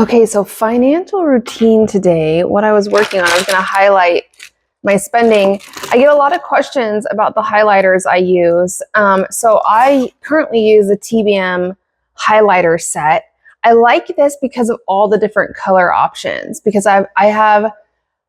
Okay, so financial routine today, what I was working on, I was going to highlight my spending. I get a lot of questions about the highlighters I use. So I currently use the TBM highlighter set. I like this because of all the different color options, because I have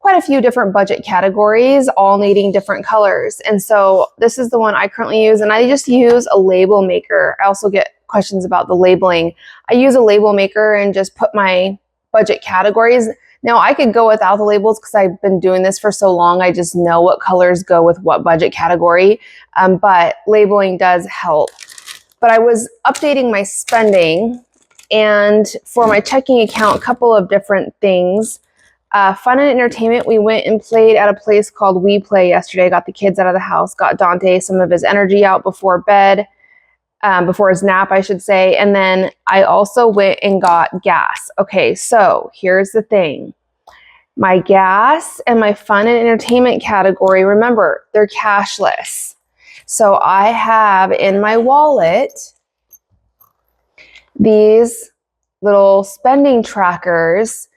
quite a few different budget categories, all needing different colors. And so this is the one I currently use, and I just use a label maker. I also get questions about the labeling. I use a label maker and just put my budget categories. Now I could go without the labels because I've been doing this for so long. I just know what colors go with what budget category, but labeling does help. But I was updating my spending, and for my checking account, a couple of different things. Fun and entertainment, we went and played at a place called We Play yesterday. Got the kids out of the house, got Dante some of his energy out before bed, before his nap, I should say. And then I also went and got gas. Okay, so here's the thing. My gas and my fun and entertainment category, remember, they're cashless. So I have in my wallet these little spending trackers,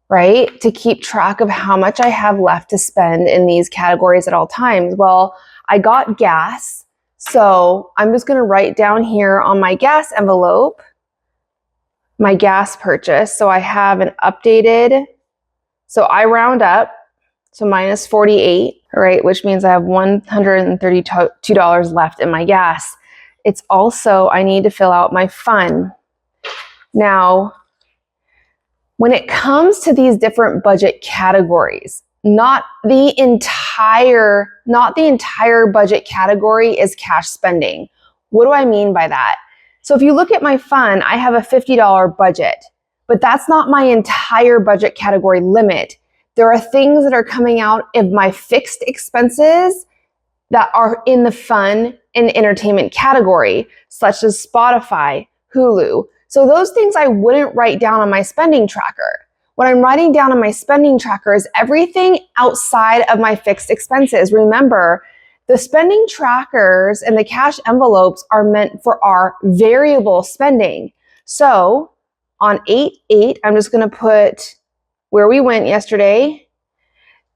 right, to keep track of how much I have left to spend in these categories at all times. Well, I got gas, so I'm just going to write down here on my gas envelope my gas purchase. So I have an updated, so I round up, so minus 48, right, which means I have $132 left in my gas. It's also, I need to fill out my fun. Now, when it comes to these different budget categories, not the entire budget category is cash spending. What do I mean by that? So if you look at my fun, I have a $50 budget, but that's not my entire budget category limit. There are things that are coming out of my fixed expenses that are in the fun and entertainment category, such as Spotify, Hulu. So those things I wouldn't write down on my spending tracker. What I'm writing down on my spending tracker is everything outside of my fixed expenses. Remember, the spending trackers and the cash envelopes are meant for our variable spending. So on 8/8, I'm just going to put where we went yesterday,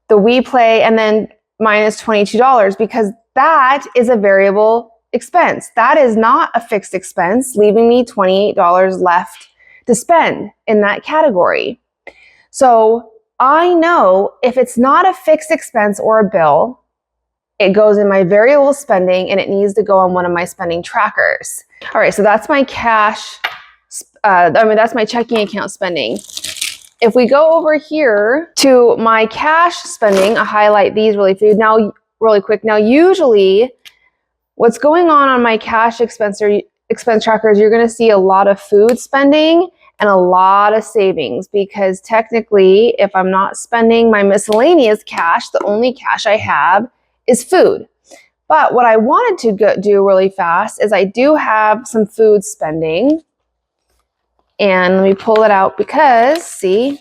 the We Play, and then minus $22, because that is a variable expense. That is not a fixed expense, leaving me $28 left to spend in that category. So I know if it's not a fixed expense or a bill, it goes in my variable spending and it needs to go on one of my spending trackers. All right, so that's my cash, that's my checking account spending. If we go over here to my cash spending, I highlight these really quick. Now, usually what's going on my cash expense trackers, you're going to see a lot of food spending and a lot of savings, because technically, if I'm not spending my miscellaneous cash, the only cash I have is food. But what I wanted to do really fast is I do have some food spending. And let me pull it out because, see,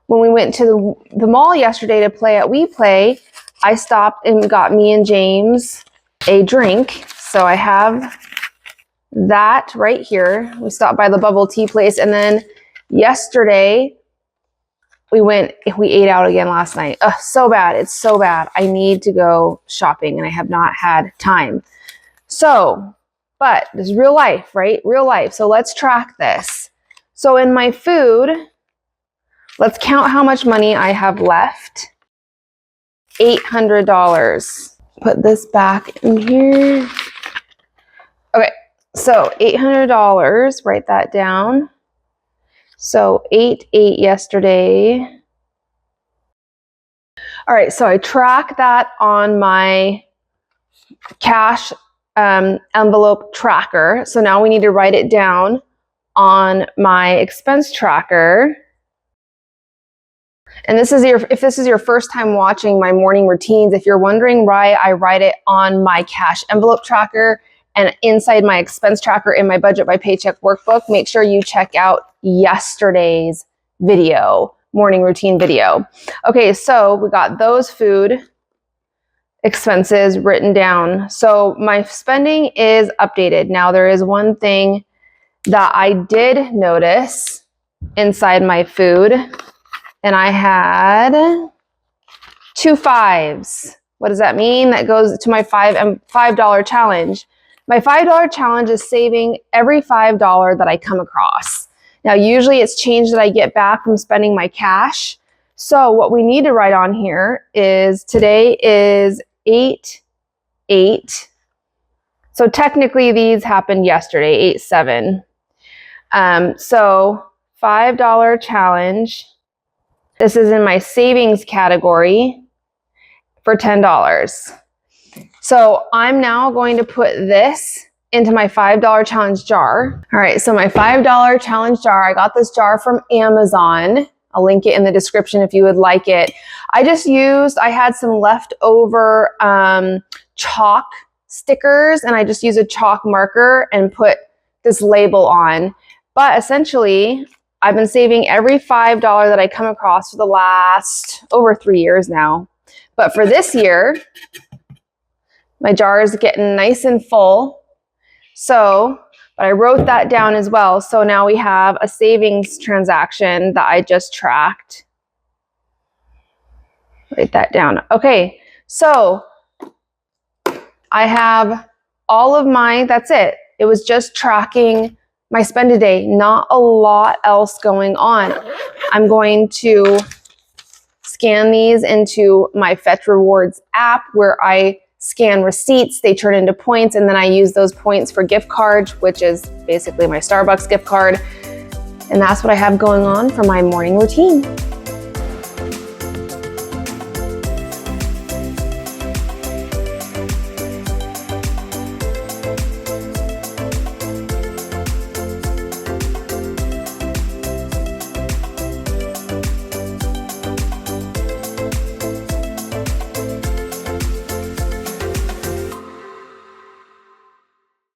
when we went to the mall yesterday to play at We Play, I stopped and got me and James a drink. So I have that right here. We stopped by the bubble tea place, and then yesterday we ate out again last night. Ugh, so bad. It's so bad. I need to go shopping and I have not had time. So, but this is real life, right? Real life. So let's track this. So in my food, let's count how much money I have left. $800. Put this back in here. Okay. So $800, write that down. So 8/8 yesterday. All right, so I track that on my cash envelope tracker. So now we need to write it down on my expense tracker. And if this is your first time watching my morning routines, if you're wondering why I write it on my cash envelope tracker and inside my expense tracker in my Budget by Paycheck workbook, make sure you check out yesterday's video, morning routine video. Okay, so we got those food expenses written down. So my spending is updated. Now there is one thing that I did notice inside my food. And I had 2 5s. What does that mean? That goes to my $5 challenge. My $5 challenge is saving every $5 that I come across. Now, usually it's change that I get back from spending my cash. So what we need to write on here is today is 8/8. So technically these happened yesterday, 8/7. So $5 challenge. This is in my savings category for $10. So I'm now going to put this into my $5 challenge jar. All right, so my $5 challenge jar, I got this jar from Amazon. I'll link it in the description if you would like it. I had some leftover chalk stickers, and I just used a chalk marker and put this label on. But essentially, I've been saving every $5 that I come across for the last over 3 years now. But for this year, my jar is getting nice and full. So, but I wrote that down as well. So now we have a savings transaction that I just tracked. Write that down. Okay, so I have all of that's it. It was just tracking my spend a day, not a lot else going on. I'm going to scan these into my Fetch Rewards app where I scan receipts, they turn into points, and then I use those points for gift cards, which is basically my Starbucks gift card. And that's what I have going on for my morning routine.